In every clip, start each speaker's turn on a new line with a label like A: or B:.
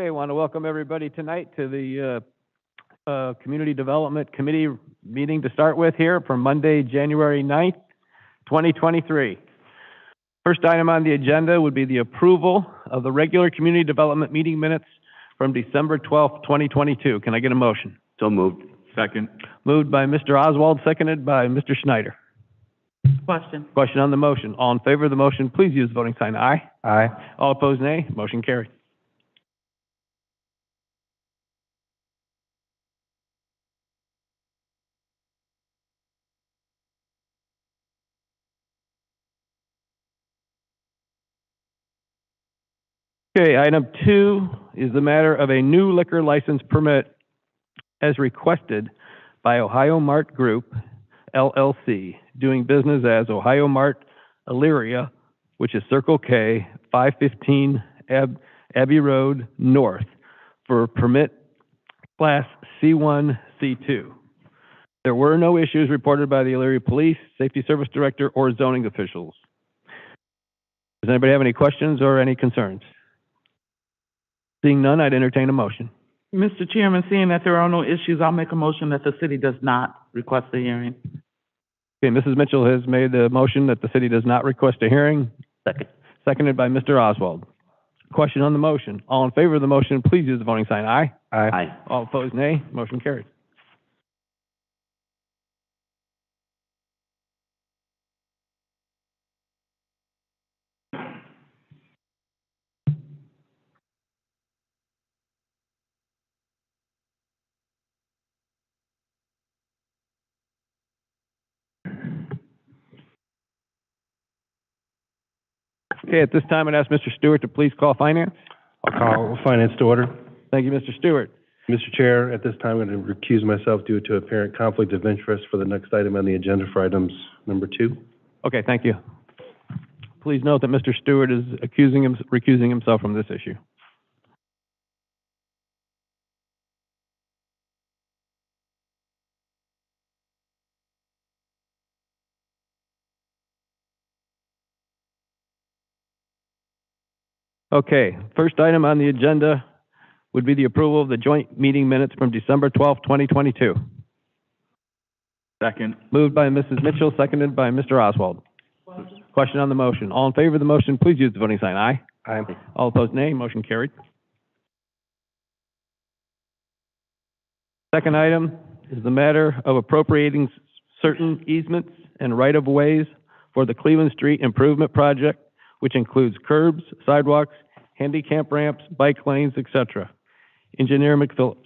A: Okay, I want to welcome everybody tonight to the Community Development Committee meeting to start with here for Monday, January 9th, 2023. First item on the agenda would be the approval of the regular Community Development meeting minutes from December 12th, 2022. Can I get a motion?
B: So moved.
C: Second.
A: Moved by Mr. Oswald, seconded by Mr. Schneider.
D: Question.
A: Question on the motion. All in favor of the motion, please use the voting sign aye.
C: Aye.
A: All opposed, nay. Motion carried. Okay, item 2 is the matter of a new liquor license permit as requested by Ohio Mart Group, LLC, doing business as Ohio Mart Elyria, which is Circle K, 515 Abbey Road North, for permit class C1, C2. There were no issues reported by the Elyria Police, Safety Service Director, or zoning officials. Does anybody have any questions or any concerns? Seeing none, I'd entertain a motion.
D: Mr. Chairman, seeing that there are no issues, I'll make a motion that the city does not request a hearing.
A: Okay, Mrs. Mitchell has made the motion that the city does not request a hearing.
B: Second.
A: Seconded by Mr. Oswald. Question on the motion. All in favor of the motion, please use the voting sign aye.
B: Aye.
A: All opposed, nay. Motion carried. Okay, at this time, I'd ask Mr. Stewart to please call finance.
E: I'll call finance to order.
A: Thank you, Mr. Stewart.
E: Mr. Chair, at this time, I'm going to recuse myself due to apparent conflict of interest for the next item on the agenda for items number 2.
A: Okay, thank you. Please note that Mr. Stewart is recusing himself from this issue. Okay, first item on the agenda would be the approval of the joint meeting minutes from December 12th, 2022.
C: Second.
A: Moved by Mrs. Mitchell, seconded by Mr. Oswald. Question on the motion. All in favor of the motion, please use the voting sign aye.
E: Aye.
A: All opposed, nay. Motion carried. Second item is the matter of appropriating certain easements and right-of-ways for the Cleveland Street Improvement Project, which includes curbs, sidewalks, handicap ramps, bike lanes, etc. Engineer McPhillips.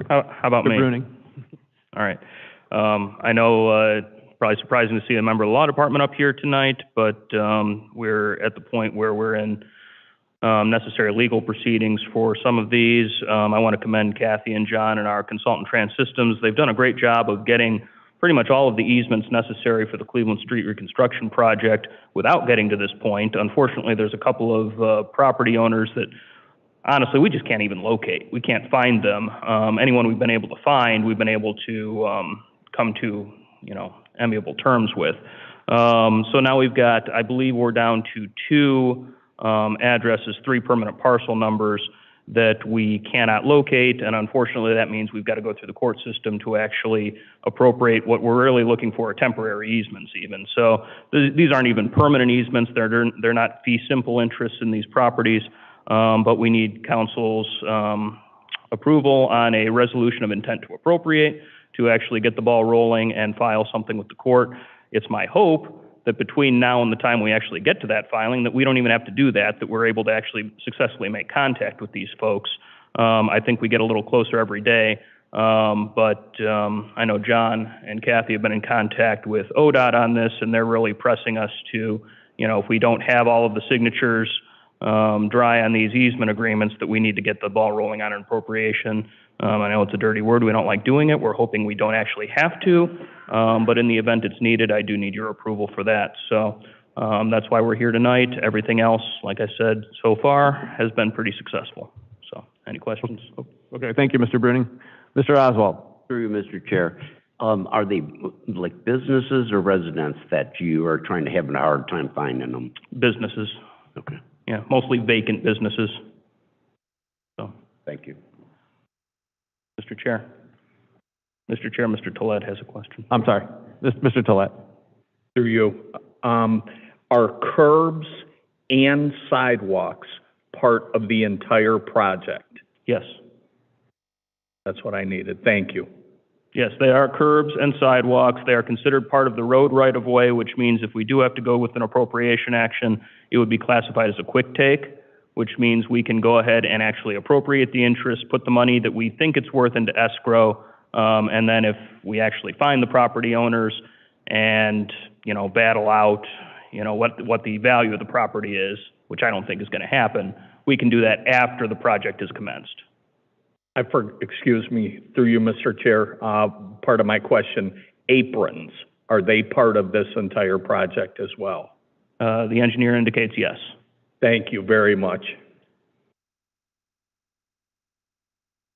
F: How about me?
A: Bruning.
F: All right. I know probably surprising to see a member of the law department up here tonight, but we're at the point where we're in necessary legal proceedings for some of these. I want to commend Kathy and John and our consultant Trans Systems. They've done a great job of getting pretty much all of the easements necessary for the Cleveland Street reconstruction project without getting to this point. Unfortunately, there's a couple of property owners that honestly we just can't even locate. We can't find them. Anyone we've been able to find, we've been able to come to, amiable terms with. So now we've got, I believe we're down to 2 addresses, 3 permanent parcel numbers that we cannot locate, and unfortunately that means we've got to go through the court system to actually appropriate what we're really looking for, are temporary easements even. So these aren't even permanent easements. They're not fee simple interests in these properties, but we need council's approval on a resolution of intent to appropriate to actually get the ball rolling and file something with the court. It's my hope that between now and the time we actually get to that filing, that we don't even have to do that, that we're able to actually successfully make contact with these folks. I think we get a little closer every day, but I know John and Kathy have been in contact with ODOT on this, and they're really pressing us to, if we don't have all of the signatures dry on these easement agreements, that we need to get the ball rolling on an appropriation. I know it's a dirty word. We don't like doing it. We're hoping we don't actually have to, but in the event it's needed, I do need your approval for that. So that's why we're here tonight. Everything else, like I said, so far has been pretty successful. So any questions?
A: Okay, thank you, Mr. Bruning. Mr. Oswald.
B: Through you, Mr. Chair. Are they like businesses or residents that you are trying to have a hard time finding them?
F: Businesses.
B: Okay.
F: Yeah, mostly vacant businesses.
B: Thank you.
F: Mr. Chair. Mr. Chair, Mr. Tolet has a question.
A: I'm sorry, Mr. Tolet.
C: Through you, are curbs and sidewalks part of the entire project?
F: Yes.
C: That's what I needed. Thank you.
F: Yes, they are curbs and sidewalks. They are considered part of the road right-of-way, which means if we do have to go with an appropriation action, it would be classified as a quick take, which means we can go ahead and actually appropriate the interest, put the money that we think it's worth into escrow, and then if we actually find the property owners and, battle out, what the value of the property is, which I don't think is going to happen, we can do that after the project is commenced.
C: Excuse me, through you, Mr. Chair, part of my question, aprons, are they part of this entire project as well?
F: The engineer indicates yes.
C: Thank you very much.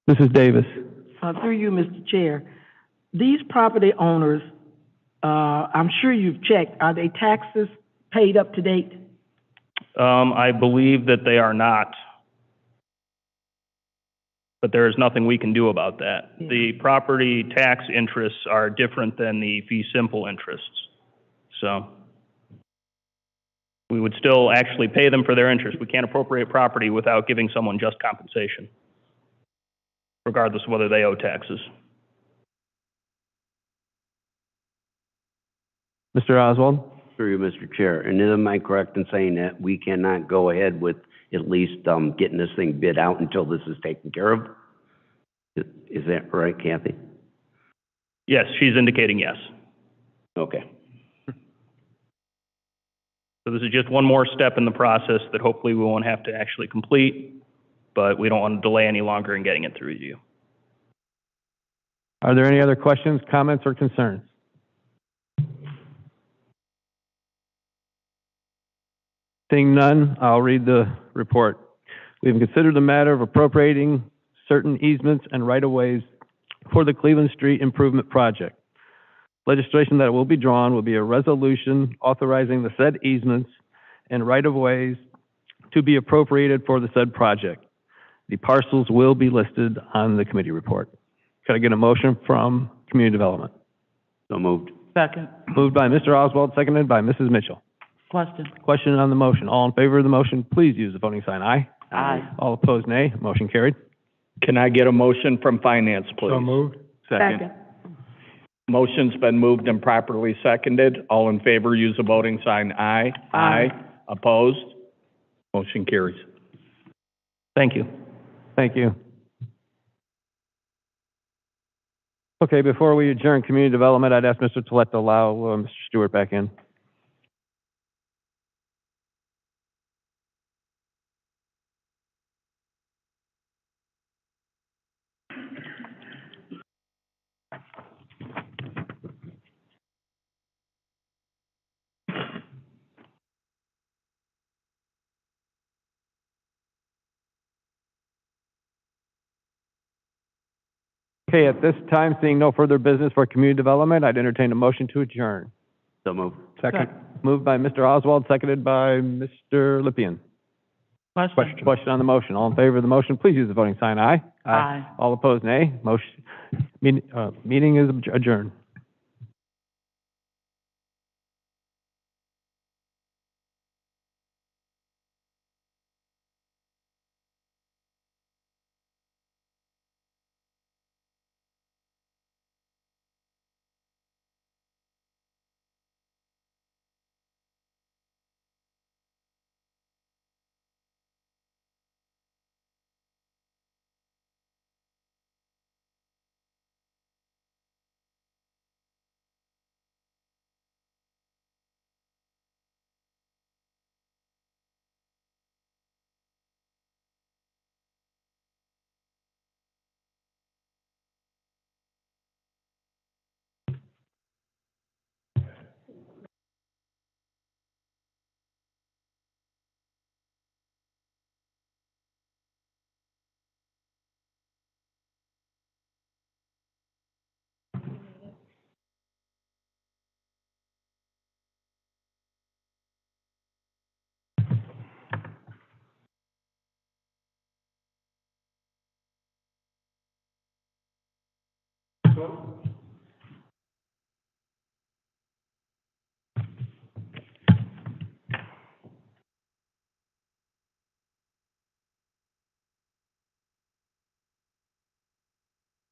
A: Mrs. Davis.
G: Through you, Mr. Chair, these property owners, I'm sure you've checked, are they taxes paid up to date?
F: I believe that they are not. But there is nothing we can do about that.
G: Yeah.
F: The property tax interests are different than the fee simple interests. So we would still actually pay them for their interest. We can't appropriate property without giving someone just compensation, regardless of whether they owe taxes.
A: Mr. Oswald?
B: Through you, Mr. Chair. And am I correct in saying that we cannot go ahead with at least getting this thing bid out until this is taken care of? Is that right, Kathy?
F: Yes, she's indicating yes.
B: Okay.
F: So this is just one more step in the process that hopefully we won't have to actually complete, but we don't want to delay any longer in getting it through you.
A: Are there any other questions, comments, or concerns? Seeing none, I'll read the report. We have considered the matter of appropriating certain easements and right-of-ways for the Cleveland Street Improvement Project. Legislation that will be drawn will be a resolution authorizing the said easements and right-of-ways to be appropriated for the said project. The parcels will be listed on the committee report. Could I get a motion from Community Development?
B: So moved.
D: Second.
A: Moved by Mr. Oswald, seconded by Mrs. Mitchell.
D: Question.
A: Question on the motion. All in favor of the motion, please use the voting sign aye.
D: Aye.
A: All opposed, nay. Motion carried.
C: Can I get a motion from Finance, please?
E: So moved.
G: Second.
C: Motion's been moved and properly seconded. All in favor, use the voting sign aye.
D: Aye.
C: Opposed? Motion carries.
F: Thank you.
A: Thank you. Okay, before we adjourn community development, I'd ask Mr. Tolet to allow Mr. Stewart back in. Okay, at this time, seeing no further business for community development, I'd entertain a motion to adjourn.
B: So moved.
A: Second. Moved by Mr. Oswald, seconded by Mr. Lippian. Question on the motion. All in favor of the motion, please use the voting sign aye.
D: Aye.
A: All opposed, nay. Meeting is adjourned.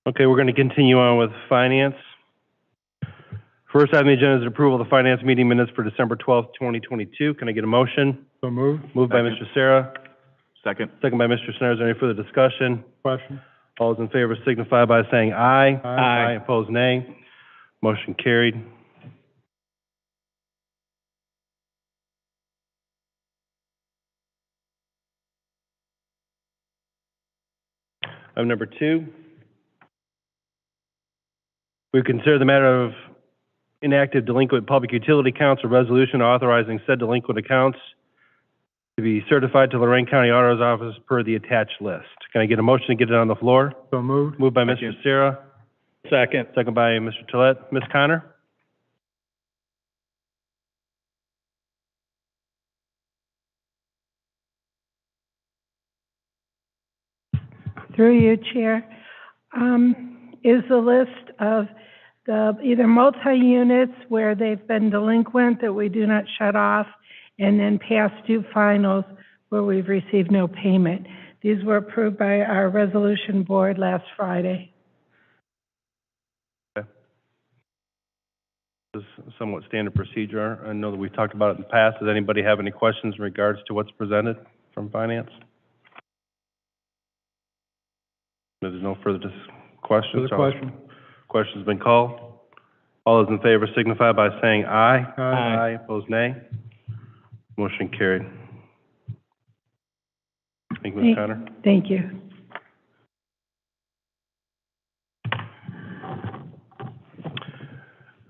E: Okay, we're going to continue on with finance. First item on the agenda is approval of the finance meeting minutes for December 12th, 2022. Can I get a motion?
H: So moved.
E: Moved by Mr. Sarah,
H: Second.
E: second by Mr. Snyder. Is there any further discussion?
H: Question?
E: All those in favor signify by saying aye.
H: Aye.
E: Opposed, nay. Motion carried. Item number 2. We consider the matter of inactive delinquent public utility accounts, a resolution authorizing said delinquent accounts to be certified to Lorraine County Auditor's Office per the attached list. Can I get a motion to get it on the floor?
H: So moved.
E: Moved by Mr. Sarah,
C: Second.
E: second by Mr. Tolet. Ms. Connor?
I: Through you, Chair, is the list of the either multi-units where they've been delinquent that we do not shut off, and then past due finals where we've received no payment. These were approved by our resolution board last Friday.
E: This is somewhat standard procedure. I know that we've talked about it in the past. Does anybody have any questions in regards to what's presented from finance? If there's no further questions.
H: Further question?
E: Question's been called. All those in favor signify by saying aye.
H: Aye.
E: Opposed, nay. Motion carried. Thank you, Ms. Connor.
I: Thank you.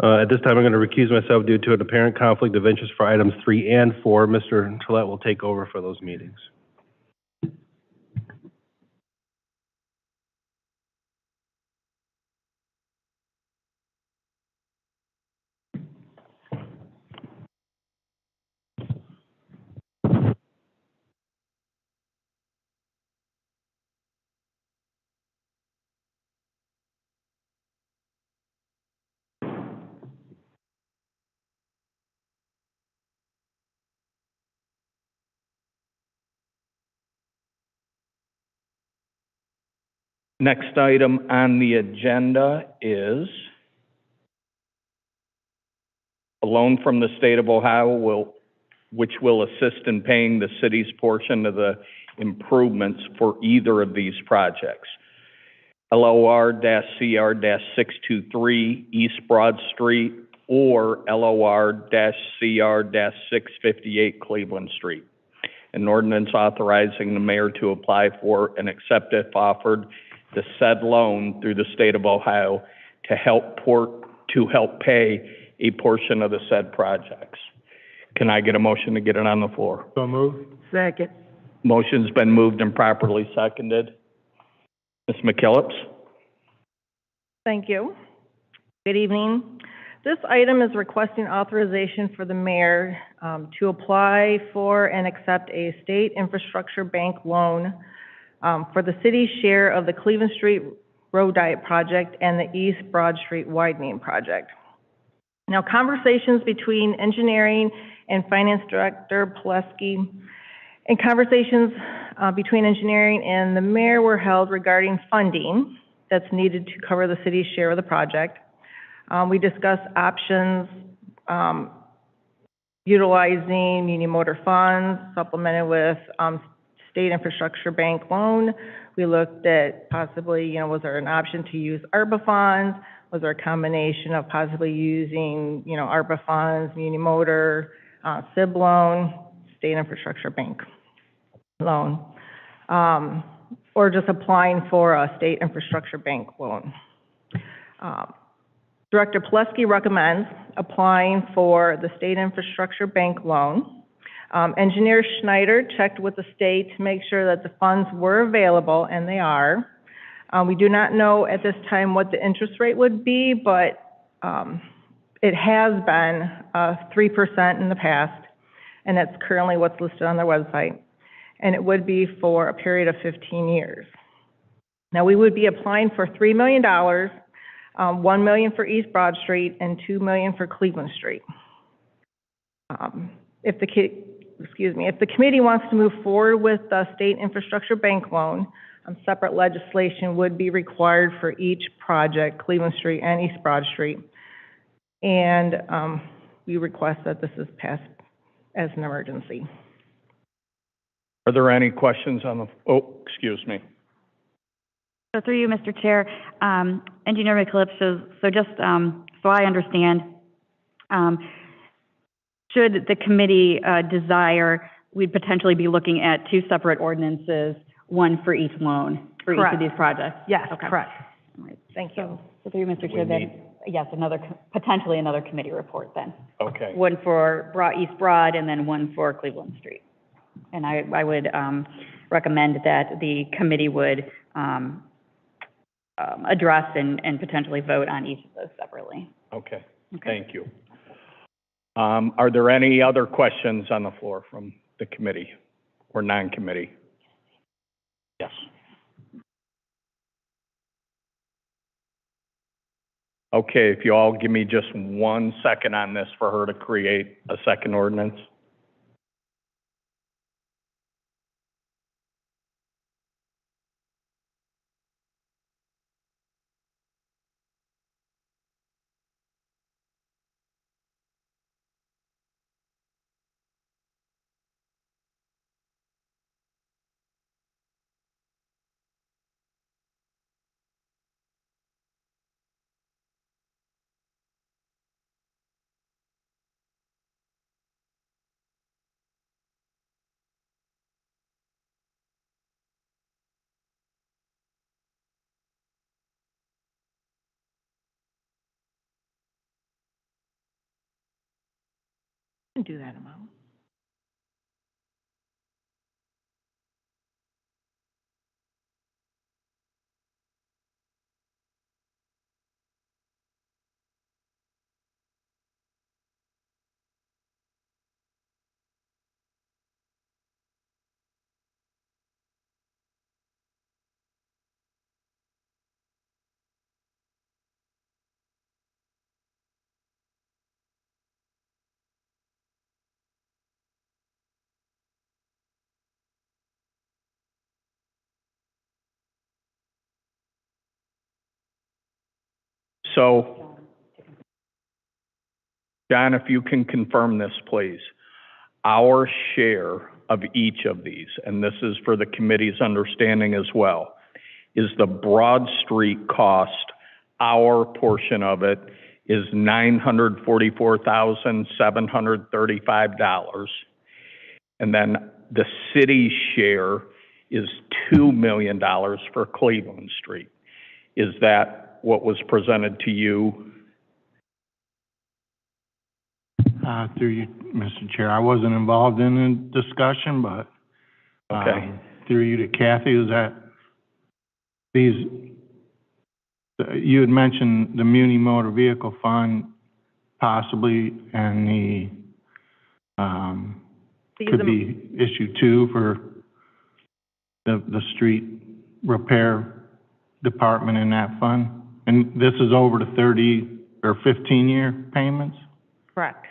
E: At this time, I'm going to recuse myself due to an apparent conflict of interest for items 3 and 4. Mr. Tolet will take over for those meetings.
C: Next item on the agenda is a loan from the state of Ohio which will assist in paying the city's portion of the improvements for either of these projects. LOR-CR-623 East Broad Street or LOR-CR-658 Cleveland Street. An ordinance authorizing the mayor to apply for and accept if offered the said loan through the state of Ohio to help pay a portion of the said projects. Can I get a motion to get it on the floor?
H: So moved.
G: Second.
C: Motion's been moved and properly seconded. Ms. McKillips?
J: Thank you. Good evening. This item is requesting authorization for the mayor to apply for and accept a state infrastructure bank loan for the city's share of the Cleveland Street Road Diet Project and the East Broad Street Widening Project. Now, conversations between engineering and Finance Director Pileski and conversations between engineering and the mayor were held regarding funding that's needed to cover the city's share of the project. We discussed options utilizing Union Motor funds supplemented with state infrastructure bank loan. We looked at possibly, was there an option to use ARPA funds? Was there a combination of possibly using, ARPA funds, Union Motor, SIB loan, state infrastructure bank loan, or just applying for a state infrastructure bank loan. Director Pileski recommends applying for the state infrastructure bank loan. Engineer Schneider checked with the state to make sure that the funds were available, and they are. We do not know at this time what the interest rate would be, but it has been 3% in the past, and that's currently what's listed on their website. And it would be for a period of 15 years. Now, we would be applying for $3 million. $1 million for East Broad Street and $2 million for Cleveland Street. If the committee wants to move forward with the state infrastructure bank loan, separate legislation would be required for each project, Cleveland Street and East Broad Street. And we request that this is passed as an emergency.
C: Are there any questions on the, oh, excuse me.
K: So through you, Mr. Chair, Engineer McCalypso, so just so I understand, should the committee desire, we'd potentially be looking at two separate ordinances, one for each loan, for each of these projects?
J: Yes,
K: Okay.
J: correct.
K: All right.
J: Thank you.
K: So through you, Mr. Chair, then, yes, potentially another committee report then.
C: Okay.
K: One for East Broad and then one for Cleveland Street. And I would recommend that the committee would address and potentially vote on each of those separately.
C: Okay, thank you. Are there any other questions on the floor from the committee or non-committee? Yes. Okay, if you all give me just 1 second on this for her to create a second ordinance.
J: Do that amount.
C: So, John, if you can confirm this, please. Our share of each of these, and this is for the committee's understanding as well, is the Broad Street cost. Our portion of it is $944,735. And then the city's share is $2 million for Cleveland Street. Is that what was presented to you?
H: Through you, Mr. Chair, I wasn't involved in the discussion, but,
C: Okay.
H: through you to Kathy, is that these, you had mentioned the Muni Motor Vehicle Fund possibly, and could be issue 2 for the street repair department in that fund? And this is over the 30 or 15-year payments?
J: Correct.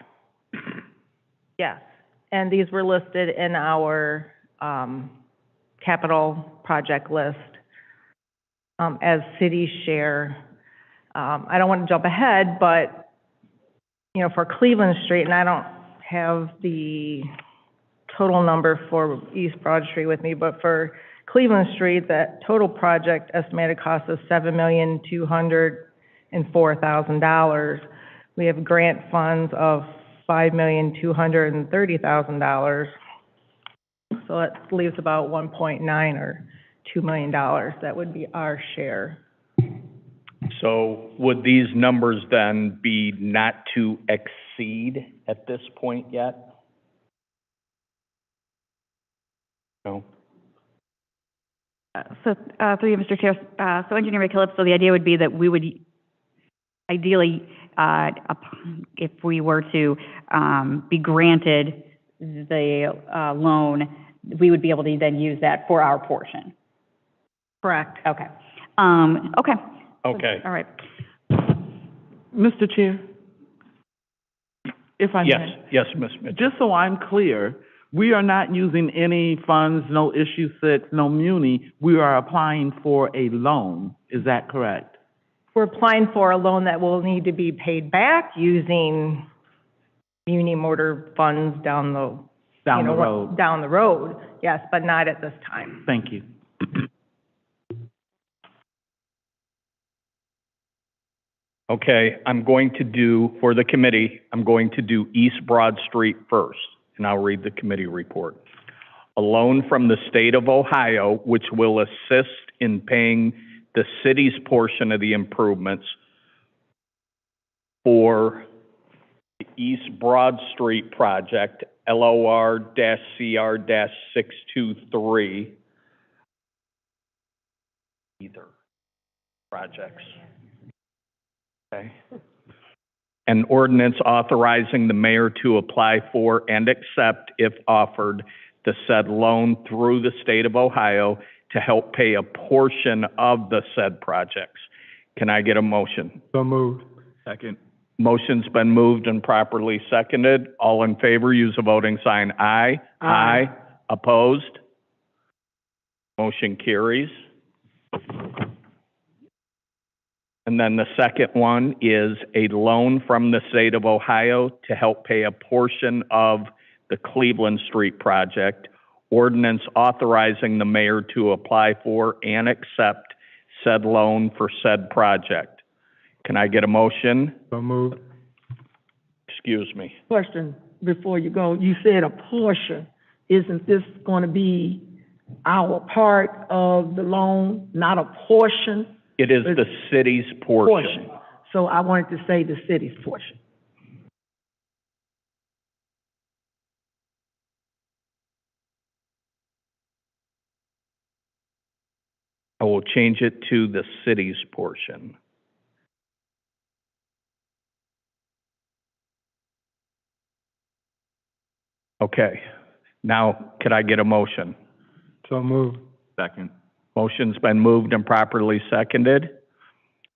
J: Yes, and these were listed in our capital project list as city share. I don't want to jump ahead, but, you know, for Cleveland Street, and I don't have the total number for East Broad Street with me, but for Cleveland Street, that total project estimated cost is $7,204,000. We have grant funds of $5,230,000. So that leaves about 1.9 or $2 million. That would be our share.
C: So would these numbers then be not to exceed at this point yet? No?
K: So, through you, Mr. Chair, so Engineer McCalypso, the idea would be that we would ideally, if we were to be granted the loan, we would be able to then use that for our portion.
J: Correct.
K: Okay. Okay.
C: Okay.
K: All right.
D: Mr. Chair, if I may.
C: Yes, Ms. Mitchell.
D: Just so I'm clear, we are not using any funds, no issue 6, no muni. We are applying for a loan. Is that correct?
J: We're applying for a loan that will need to be paid back using muni motor funds down the
D: Road.
J: Down the road, yes, but not at this time.
D: Thank you.
C: Okay, for the committee, I'm going to do East Broad Street first, and I'll read the committee report. A loan from the state of Ohio, which will assist in paying the city's portion of the improvements for the East Broad Street project, LOR-CR-623. Either projects. Okay. An ordinance authorizing the mayor to apply for and accept, if offered, the said loan through the state of Ohio to help pay a portion of the said projects. Can I get a motion?
H: So moved.
C: Second. Motion's been moved and properly seconded. All in favor, use a voting sign aye.
G: Aye.
C: Opposed? Motion carries. And then the second one is a loan from the state of Ohio to help pay a portion of the Cleveland Street project. Ordinance authorizing the mayor to apply for and accept said loan for said project. Can I get a motion?
H: So moved.
C: Excuse me.
G: Question before you go. You said a portion. Isn't this going to be our part of the loan, not a portion?
C: It is the city's portion.
G: So I wanted to say the city's portion.
C: I will change it to the city's portion. Okay. Now, could I get a motion?
H: So moved.
C: Second. Motion's been moved and properly seconded.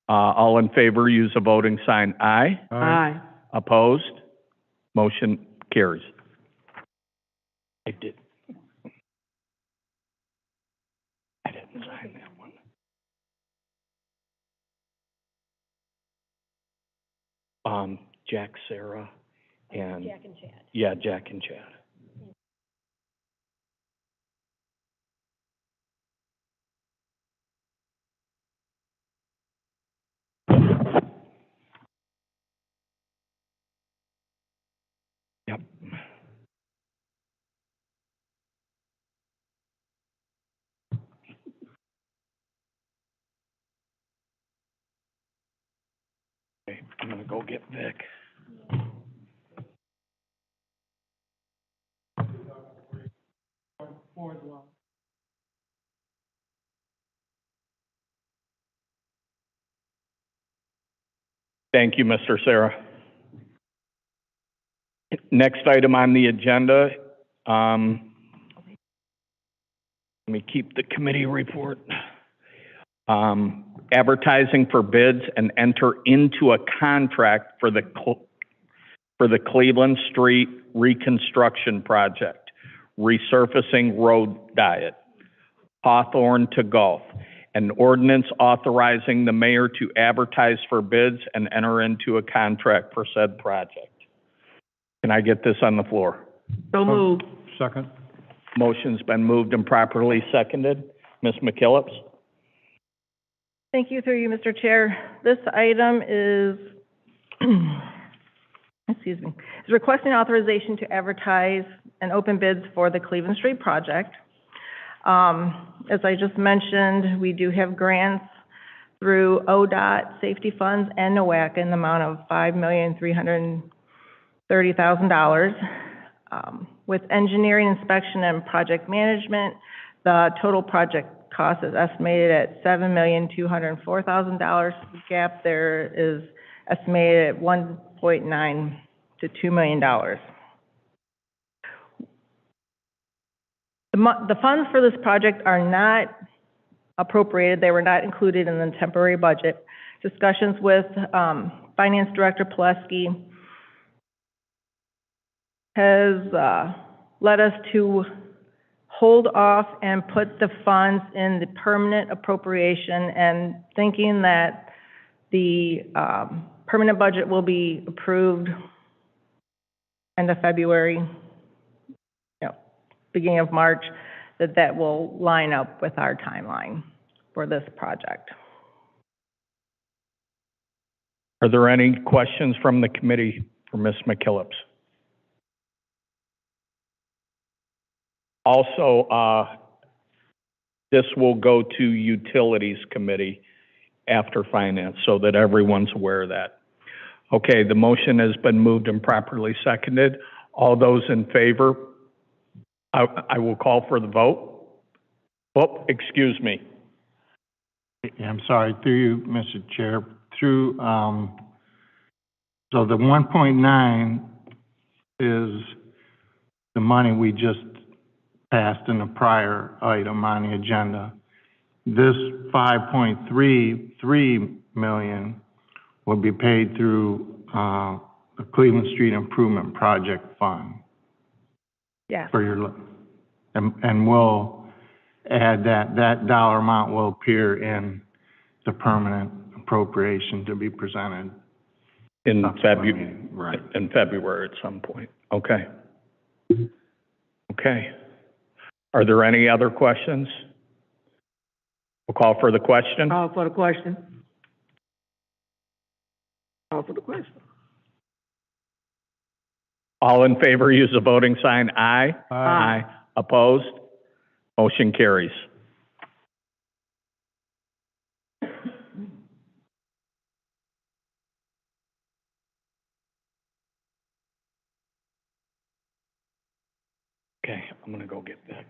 C: All in favor, use a voting sign aye.
G: Aye.
C: Opposed? Motion carries. I didn't sign that one. Jack, Sarah, and... Jack and Chad. Yeah, Jack and Chad. Yep. Okay, I'm gonna go get Vic. Thank you, Mr. Sarah. Next item on the agenda, let me keep the committee report. Advertising for bids and enter into a contract for the Cleveland Street reconstruction project, resurfacing road diet, Hawthorne to Gulf. An ordinance authorizing the mayor to advertise for bids and enter into a contract for said project. Can I get this on the floor?
G: So moved.
H: Second.
C: Motion's been moved and properly seconded. Ms. McKillips?
J: Thank you, through you, Mr. Chair. This item is, is requesting authorization to advertise and open bids for the Cleveland Street project. As I just mentioned, we do have grants through ODOT, safety funds, and NOAC in the amount of $5,330,000. With engineering, inspection, and project management, the total project cost is estimated at $7,204,000. The gap there is estimated at $1.9 to $2 million. The funds for this project are not appropriated. They were not included in the temporary budget. Discussions with Finance Director Pileski has led us to hold off and put the funds in the permanent appropriation, and thinking that the permanent budget will be approved end of February, beginning of March, that will line up with our timeline for this project.
C: Are there any questions from the committee for Ms. McKillips? Also, this will go to Utilities Committee after Finance, so that everyone's aware of that. Okay, the motion has been moved and properly seconded. All those in favor, I will call for the vote. Oh, excuse me.
H: Yeah, I'm sorry, through you, Mr. Chair, through, so the 1.9 is the money we just passed in a prior item on the agenda. This 5.33 million will be paid through the Cleveland Street Improvement Project Fund.
J: Yes.
H: For your, and we'll add that dollar amount will appear in the permanent appropriation to be presented.
C: In
H: February. Right.
C: In February at some point. Okay. Okay. Are there any other questions? We'll call for the question.
G: Call for the question. Call for the question.
C: All in favor, use the voting sign aye.
G: Aye.
C: Opposed? Motion carries. Okay, I'm gonna go get that.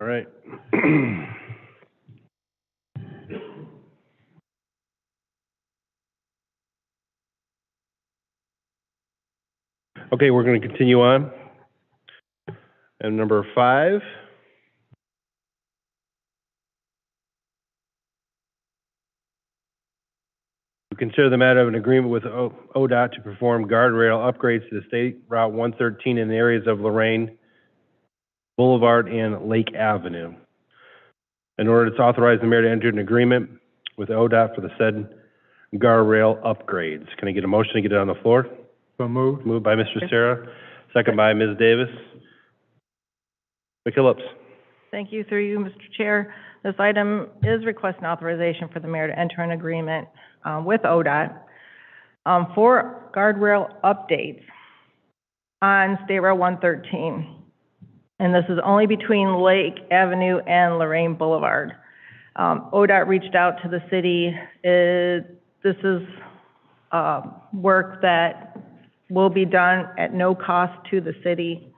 E: All right. Okay, we're going to continue on. And number 5. To consider the matter of an agreement with ODOT to perform guardrail upgrades to the State Route 113 in the areas of Lorraine Boulevard and Lake Avenue. In order to authorize the mayor to enter an agreement with ODOT for the said guardrail upgrades. Can I get a motion to get it on the floor?
H: So moved.
E: Moved by Mr. Sarah, second by Ms. Davis. McKillips.
J: Thank you, through you, Mr. Chair. This item is requesting authorization for the mayor to enter an agreement with ODOT for guardrail updates on State Route 113. And this is only between Lake Avenue and Lorraine Boulevard. ODOT reached out to the city. This is work that will be done at no cost to the city.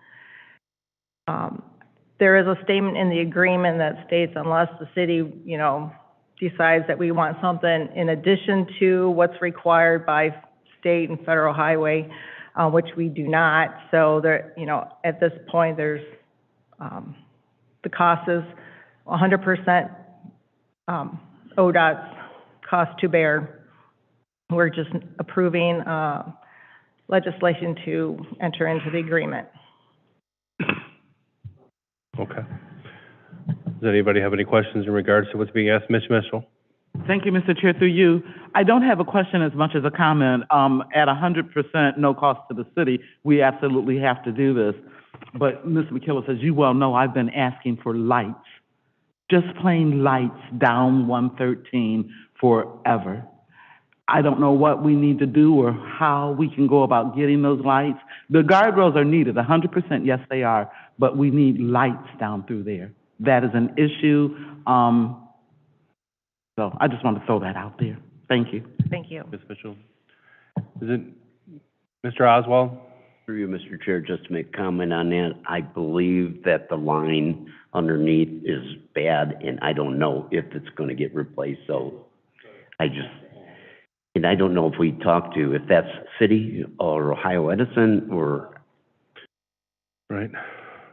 J: There is a statement in the agreement that states unless the city, decides that we want something in addition to what's required by state and federal highway, which we do not. So there, at this point, there's the cost is 100% ODOT's cost to bear. We're just approving legislation to enter into the agreement.
E: Okay. Does anybody have any questions in regards to what's being asked? Ms. Mitchell?
D: Thank you, Mr. Chair, through you. I don't have a question as much as a comment. At 100% no cost to the city, we absolutely have to do this. But Ms. McKillips, as you well know, I've been asking for lights just plain lights down 113 forever. I don't know what we need to do or how we can go about getting those lights. The guardrails are needed, 100%, yes, they are, but we need lights down through there. That is an issue, so I just want to throw that out there. Thank you.
J: Thank you.
E: Ms. Mitchell? Is it Mr. Oswald?
B: Through you, Mr. Chair, just to make a comment on that, I believe that the line underneath is bad, and I don't know if it's going to get replaced, so and I don't know if we talked to, if that's city or Ohio Edison or...
E: Right,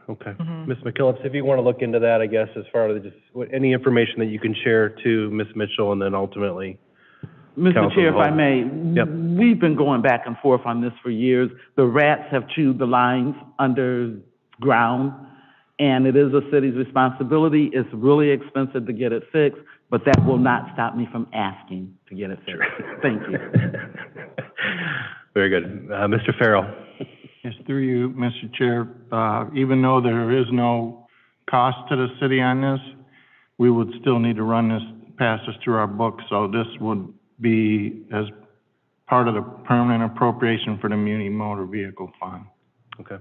E: okay. Ms. McKillop, if you want to look into that, I guess, as far as just any information that you can share to Ms. Mitchell and then ultimately...
D: Mr. Chair, if I may,
E: Yep.
D: we've been going back and forth on this for years. The rats have chewed the lines underground, and it is a city's responsibility. It's really expensive to get it fixed, but that will not stop me from asking to get it fixed. Thank you.
E: Very good. Mr. Farrell?
H: Yes, through you, Mr. Chair, even though there is no cost to the city on this, we would still need to run this, pass this through our books, so this would be as part of the permanent appropriation for the Muni Motor Vehicle Fund.
E: Okay.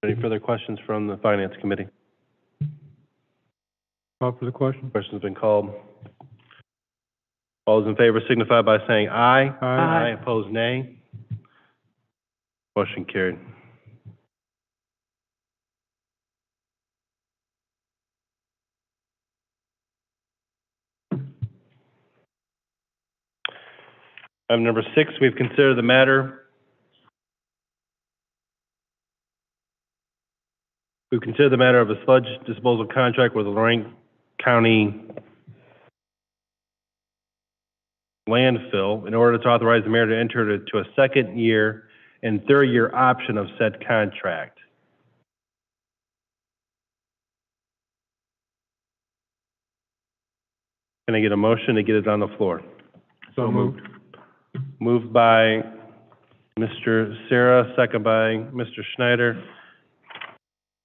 E: Any further questions from the Finance Committee?
L: Call for the question.
E: Question's been called. All those in favor signify by saying aye.
L: Aye.
E: Opposed, nay. Motion carried. Item number 6, we've considered the matter. We've considered the matter of a sludge disposal contract with Lorraine County landfill in order to authorize the mayor to enter into a second year and third year option of said contract. Can I get a motion to get it on the floor?
L: So moved.
E: Moved by Mr. Sarah, second by Mr. Schneider.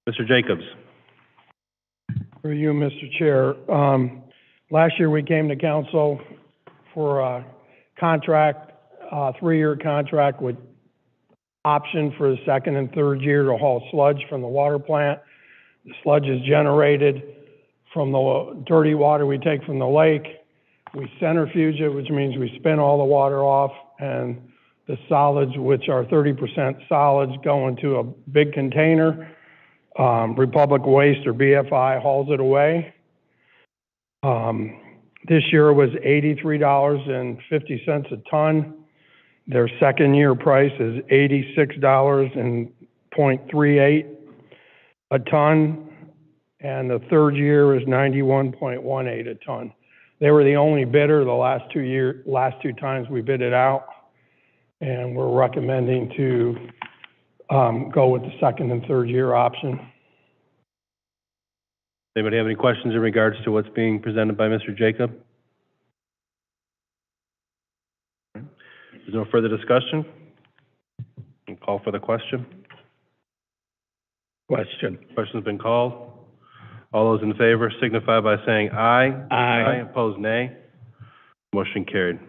E: Mr. Jacobs.
L: For you, Mr. Chair, last year we came to council for a contract, 3-year contract with option for the second and third year to haul sludge from the water plant. The sludge is generated from the dirty water we take from the lake. We centrifuge it, which means we spin all the water off, and the solids, which are 30% solids, go into a big container. Republic Waste, or BFI, hauls it away. This year was $83.50 a ton. Their second year price is $86.38 a ton, and the third year is $91.18 a ton. They were the only bidder the last 2 times we bid it out, and we're recommending to go with the second and third year option.
E: Anybody have any questions in regards to what's being presented by Mr. Jacob? There's no further discussion. I'll call for the question.
C: Question.
E: Question's been called. All those in favor signify by saying aye.
C: Aye.
E: Opposed, nay. Motion carried.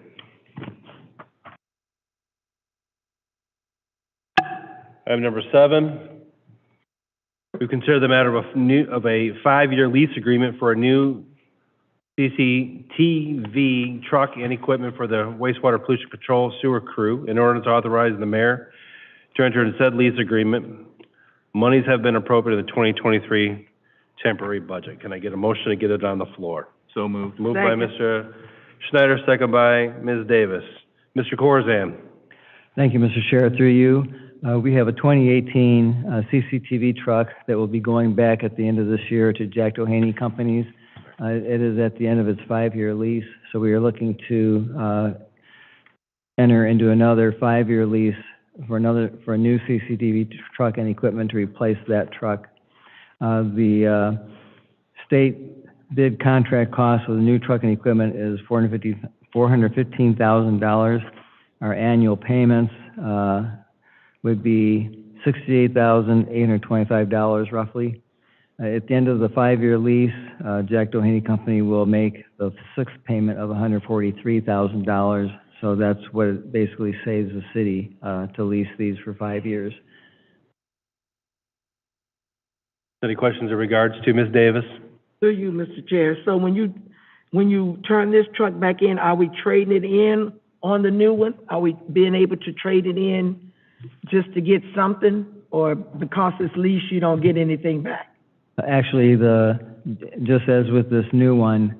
E: Item number 7. We consider the matter of a 5-year lease agreement for a new CCTV truck and equipment for the wastewater pollution control sewer crew in order to authorize the mayor to enter into said lease agreement. Monies have been appropriated in the 2023 temporary budget. Can I get a motion to get it on the floor?
C: So moved.
E: Moved by Mr. Schneider, second by Ms. Davis. Mr. Corzan.
M: Thank you, Mr. Chair. Through you, we have a 2018 CCTV truck that will be going back at the end of this year to Jack Doheny Companies. It is at the end of its 5-year lease, so we are looking to enter into another 5-year lease for a new CCTV truck and equipment to replace that truck. The state bid contract cost for the new truck and equipment is $415,000. Our annual payments would be $68,825 roughly. At the end of the 5-year lease, Jack Doheny Company will make the sixth payment of $143,000. So that's what it basically saves the city to lease these for 5 years.
E: Any questions in regards to Ms. Davis?
G: Through you, Mr. Chair. So when you turn this truck back in, are we trading it in on the new one? Are we being able to trade it in just to get something? Or because it's leased, you don't get anything back?
M: Actually, just as with this new one,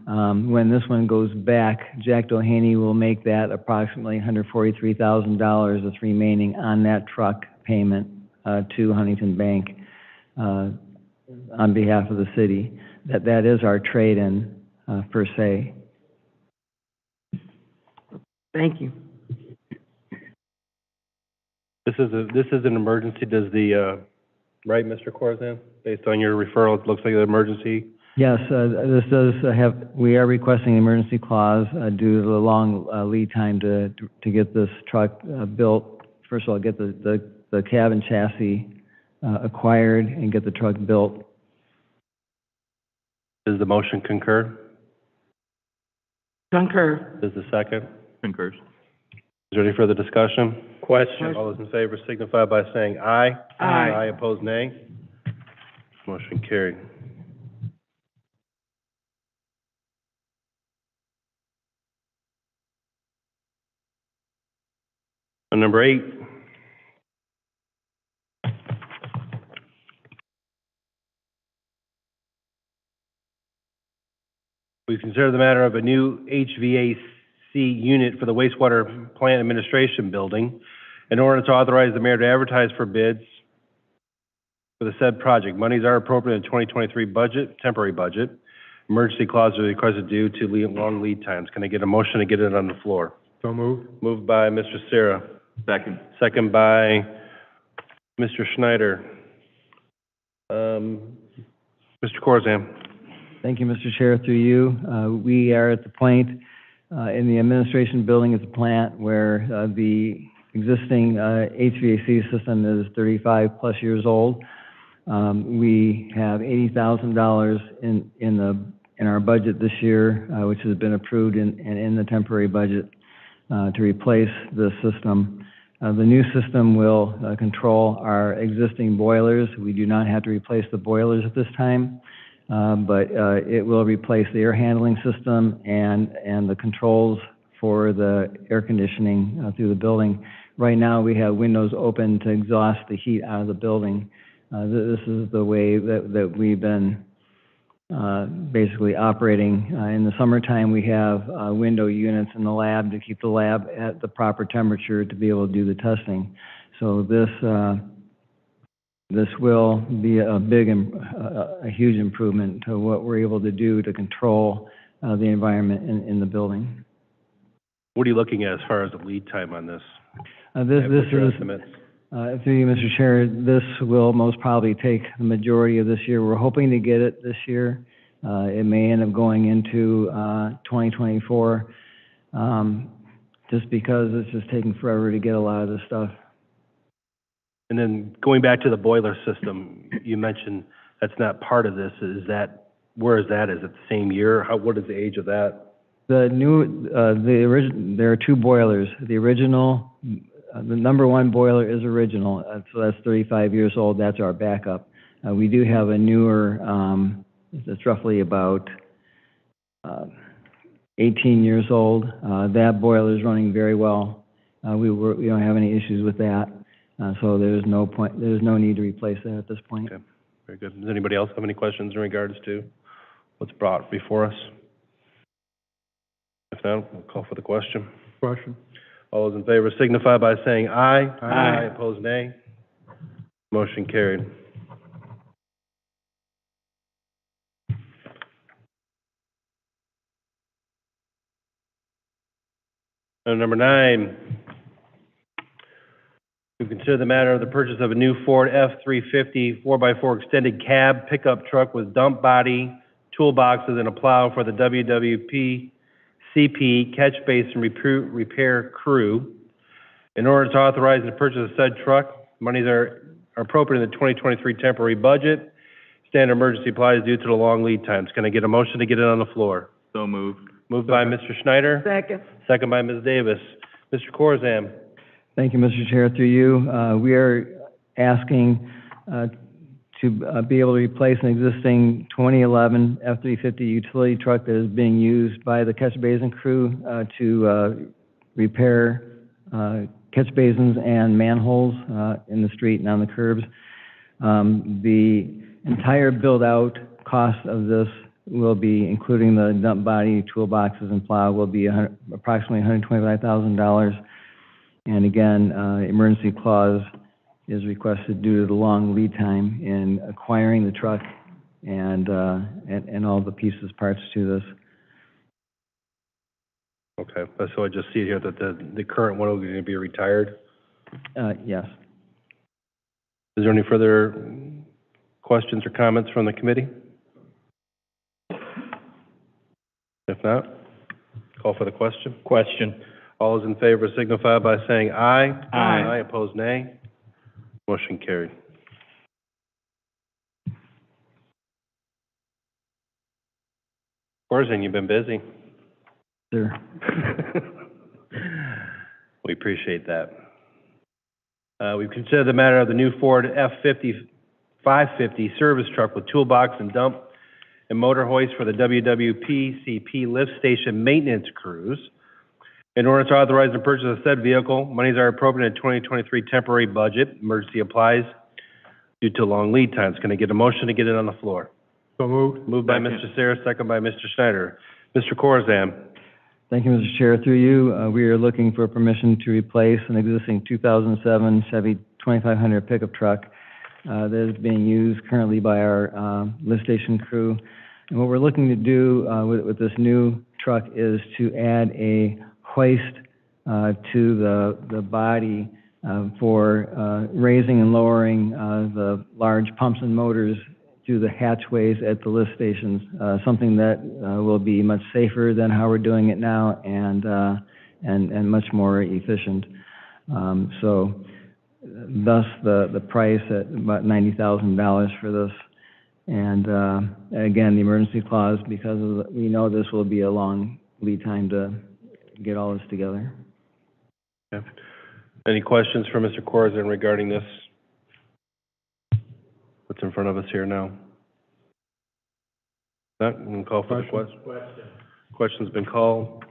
M: when this one goes back, Jack Doheny will make that approximately $143,000 that's remaining on that truck payment to Huntington Bank on behalf of the city. That is our trade-in per se.
G: Thank you.
E: This is an emergency. Does right, Mr. Corzine? Based on your referral, it looks like an emergency.
M: Yes, this does we are requesting an emergency clause due to the long lead time to get this truck built. First of all, get the cab and chassis acquired and get the truck built.
E: Does the motion concur?
G: Concur.
E: Does the second?
F: Concurs.
E: Is there any further discussion?
C: Question.
E: All those in favor signify by saying aye.
G: Aye.
E: Aye, opposed, nay. Motion carried. Number 8. We consider the matter of a new HVAC unit for the wastewater plant administration building. In order to authorize the mayor to advertise for bids for the said project, monies are appropriate in 2023 budget, temporary budget. Emergency clauses are requested due to long lead times. Can I get a motion to get it on the floor?
H: So moved.
E: Moved by Mr. Sarah.
F: Second.
E: Second by Mr. Schneider. Mr. Corzine.
M: Thank you, Mr. Chair. Through you, we are at the point in the administration building at the plant where the existing HVAC system is 35-plus years old. We have $80,000 in our budget this year, which has been approved in the temporary budget to replace the system. The new system will control our existing boilers. We do not have to replace the boilers at this time, but it will replace the air handling system and the controls for the air conditioning through the building. Right now, we have windows open to exhaust the heat out of the building. This is the way that we've been basically operating. In the summertime, we have window units in the lab to keep the lab at the proper temperature to be able to do the testing. So this will be a huge improvement to what we're able to do to control the environment in the building.
E: What are you looking at as far as the lead time on this?
M: This is, through you, Mr. Chair, this will most probably take the majority of this year. We're hoping to get it this year. It may end up going into 2024, just because it's just taking forever to get a lot of this stuff.
E: And then going back to the boiler system, you mentioned that's not part of this. Where is that? Is it the same year? What is the age of that?
M: There are two boilers. The original, the number one boiler is original, so that's 35 years old. That's our backup. We do have a newer, it's roughly about 18 years old. That boiler is running very well. We don't have any issues with that, so there's no need to replace that at this point.
E: Okay, very good. Does anybody else have any questions in regards to what's brought before us? If not, we'll call for the question.
H: Question.
E: All those in favor signify by saying aye.
H: Aye.
E: Opposed, nay. Motion carried. Item number 9, we consider the matter of the purchase of a new Ford F-350 4x4 extended cab pickup truck with dump body, toolboxes, and a plow for the WWP CP catch basin repair crew. In order to authorize the purchase of said truck, monies are appropriate in the 2023 temporary budget. Standard emergency applies due to the long lead times. Can I get a motion to get it on the floor?
C: So moved.
E: Moved by Mr. Schneider,
G: Second.
E: second by Ms. Davis. Mr. Corzan.
M: Thank you, Mr. Chair. Through you, we are asking to be able to replace an existing 2011 F-350 utility truck that is being used by the catch basin crew to repair catch basins and manholes in the street and on the curbs. The entire build-out cost of this will be, including the dump body, toolboxes, and plow, will be approximately $125,000. And again, emergency clause is requested due to the long lead time in acquiring the truck and all the pieces, parts to this.
E: Okay, so I just see here that the current one is going to be retired.
M: Yes.
E: Is there any further questions or comments from the committee? If not, call for the question.
C: Question.
E: All those in favor signify by saying aye.
C: Aye.
E: Aye, opposed nay. Motion carried. Corzan, you've been busy.
M: Sir.
E: We appreciate that. We've considered the matter of the new Ford F-550 service truck with toolbox and dump and motor hoist for the WWPCP lift station maintenance crews. In order to authorize the purchase of said vehicle, monies are appropriate in 2023 temporary budget. Emergency applies due to long lead times. Can I get a motion to get it on the floor?
L: So moved.
E: Moved by Mr. Sayre, second by Mr. Schneider. Mr. Corzan.
M: Thank you, Mr. Chair. Through you, we are looking for permission to replace an existing 2007 Chevy 2500 pickup truck that is being used currently by our lift station crew. And what we're looking to do with this new truck is to add a hoist to the body for raising and lowering the large pumps and motors through the hatchways at the lift stations, something that will be much safer than how we're doing it now and much more efficient. So thus the price at about $90,000 for this. And again, the emergency clause, because of we know this will be a long lead time to get all this together.
E: Okay. Any questions for Mr. Corzan regarding this? What's in front of us here now? Not, we can call for the question. Question's been called.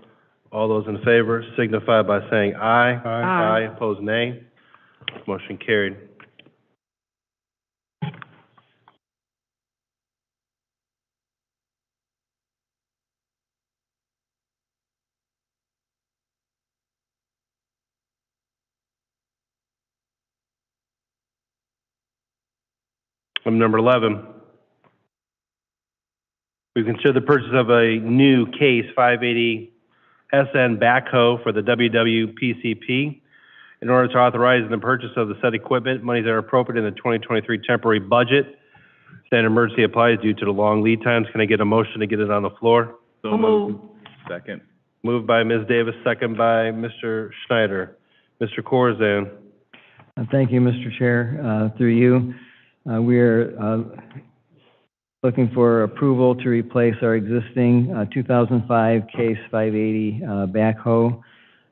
E: All those in favor signify by saying aye.
G: Aye.
E: Aye, opposed nay. Motion carried. Item number 11. We consider the purchase of a new Case 580 SN backhoe for the WWPCP. In order to authorize the purchase of the said equipment, monies are appropriate in the 2023 temporary budget. Standard emergency applies due to the long lead times. Can I get a motion to get it on the floor?
G: So moved.
C: Second.
E: Moved by Ms. Davis, second by Mr. Schneider. Mr. Corzan.
M: Thank you, Mr. Chair. Through you, we are looking for approval to replace our existing 2005 Case 580 backhoe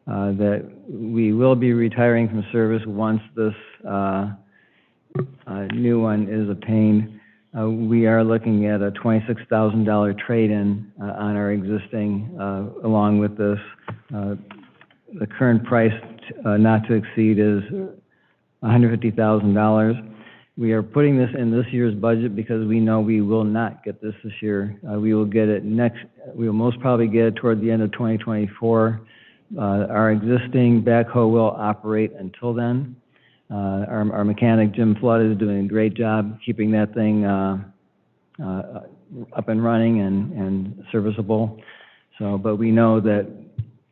M: that we will be retiring from service once this new one is obtained. We are looking at a $26,000 trade-in on our existing, along with this. The current price not to exceed is $150,000. We are putting this in this year's budget because we know we will not get this year. We will get it we will most probably get it toward the end of 2024. Our existing backhoe will operate until then. Our mechanic, Jim Flood, is doing a great job keeping that thing up and running and serviceable. So, but we know that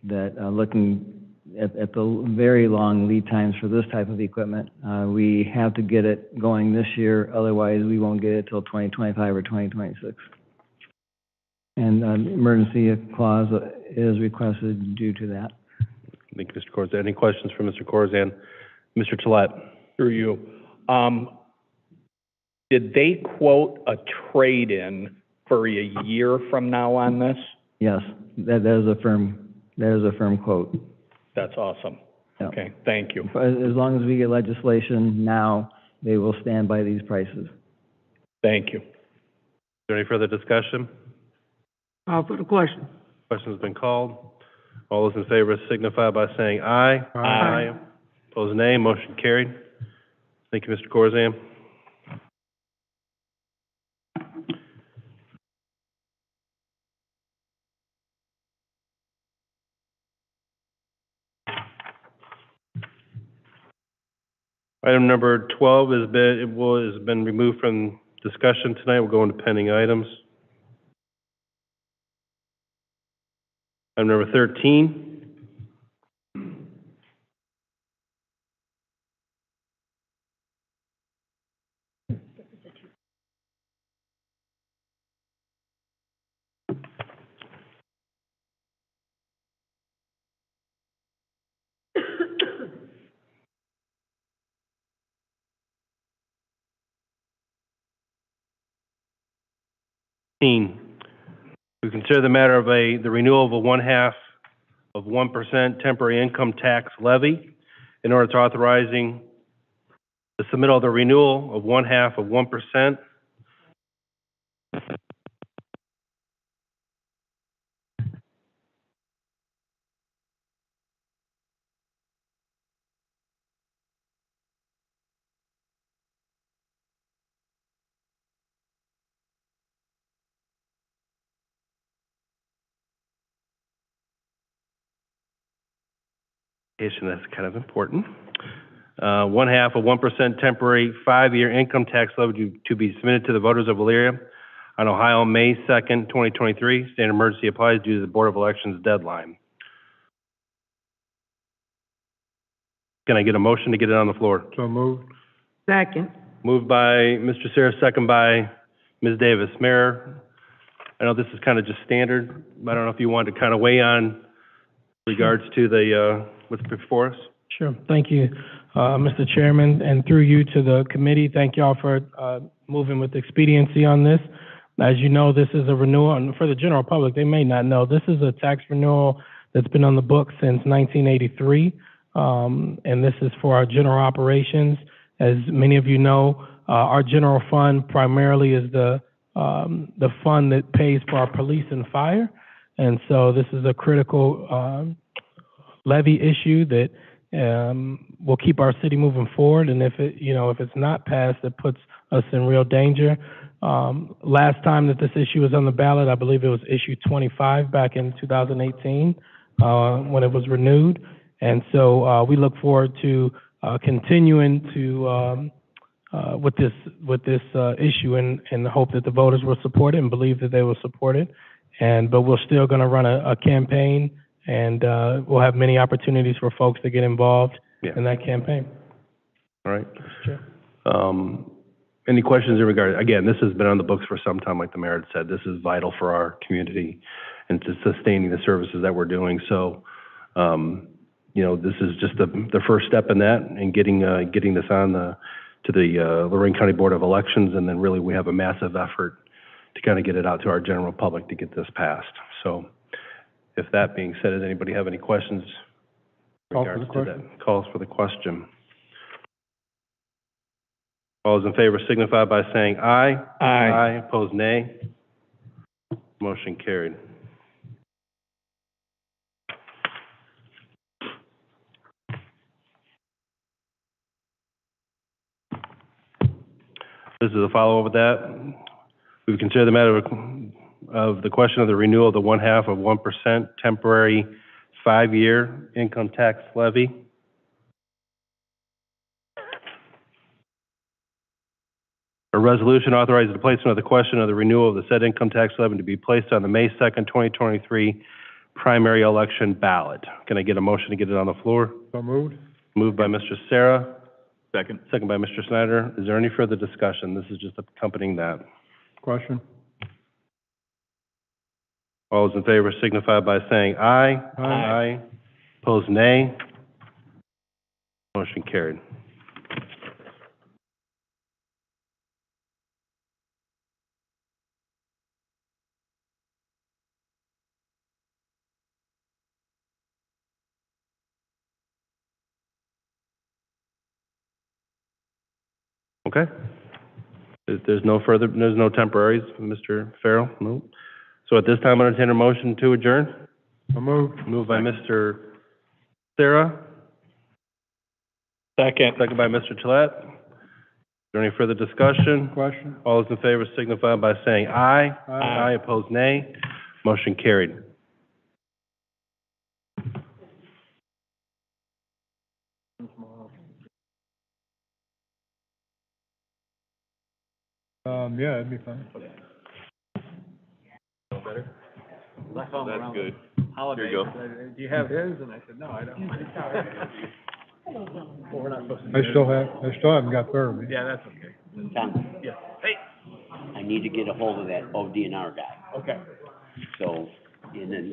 M: looking at the very long lead times for this type of equipment, we have to get it going this year. Otherwise, we won't get it till 2025 or 2026. And emergency clause is requested due to that.
E: Thank you, Mr. Corzan. Any questions for Mr. Corzan? Mr. Tolet.
C: Through you. Did they quote a trade-in for a year from now on this?
M: Yes, that is a firm quote.
C: That's awesome.
M: Yeah.
C: Okay, thank you.
M: As long as we get legislation now, they will stand by these prices.
C: Thank you.
E: Is there any further discussion?
G: Call for the question.
E: Question's been called. All those in favor signify by saying aye.
G: Aye.
E: Opposed, nay. Motion carried. Thank you, Mr. Corzan. Item number 12 has been removed from discussion tonight. We'll go into pending items. Item number 13. We consider the matter of the renewal of a 1/2% temporary income tax levy in order to authorizing the submittal of the renewal of 1/2%. That's kind of important. 1/2% temporary 5-year income tax levy to be submitted to the voters of Elyria on Ohio, May 2nd, 2023. State of emergency applies due to the Board of Elections deadline. Can I get a motion to get it on the floor?
H: So moved.
G: Second.
E: Moved by Mr. Sarah, second by Ms. Davis. Mayor, I know this is kind of just standard, but I don't know if you wanted to kind of weigh on regards to the, what's before us?
L: Sure. Thank you, Mr. Chairman, and through you to the committee. Thank y'all for moving with expediency on this. As you know, this is a renewal, and for the general public, they may not know, this is a tax renewal that's been on the books since 1983, and this is for our general operations. As many of you know, our general fund primarily is the fund that pays for our police and fire, and so this is a critical levy issue that will keep our city moving forward. And if it's not passed, it puts us in real danger. Last time that this issue was on the ballot, I believe it was issue 25 back in 2018 when it was renewed. And so we look forward to continuing to with this issue and hope that the voters will support it and believe that they will support it. But we're still going to run a campaign, and we'll have many opportunities for folks to get involved in that campaign.
E: All right.
L: Sure.
E: Any questions in regard? Again, this has been on the books for some time, like the mayor had said. This is vital for our community and to sustaining the services that we're doing. So, this is just the first step in that, and getting this on to the Lorraine County Board of Elections, and then really we have a massive effort to kind of get it out to our general public to get this passed. So, if that being said, does anybody have any questions in regards to that? Calls for the question. All those in favor signify by saying aye. Aye. Opposed, nay. Motion carried. This is a follow-up of that. We consider the matter of the question of the renewal of the 1/2% temporary 5-year income tax levy. A resolution authorizing the placement of the question of the renewal of the said income tax levy to be placed on the May 2nd, 2023 primary election ballot. Can I get a motion to get it on the floor?
H: So moved.
E: Moved by Mr. Sarah.
C: Second.
E: Second by Mr. Snyder. Is there any further discussion? This is just accompanying that.
H: Question.
E: All those in favor signify by saying aye. Aye. Opposed, nay. Motion carried. Okay. There's no temporaries, Mr. Farrell? No. So at this time, I entertain a motion to adjourn. Moved by Mr. Sarah,
C: Second.
E: second by Mr. Tolet. Is there any further discussion?
L: Question?
E: All those in favor signify by saying aye.
C: Aye.
E: Opposed, nay. Motion carried.
L: Yeah, it'd be fine.
A: That's good.
F: Here you go.
A: Do you have his? And I said, no, I don't. Well, we're not supposed to.
L: I still haven't got third.
A: Yeah, that's okay.
B: Tom,
A: Yeah. Hey.
B: I need to get a hold of that ODNR guy,
A: Okay.
B: so, and then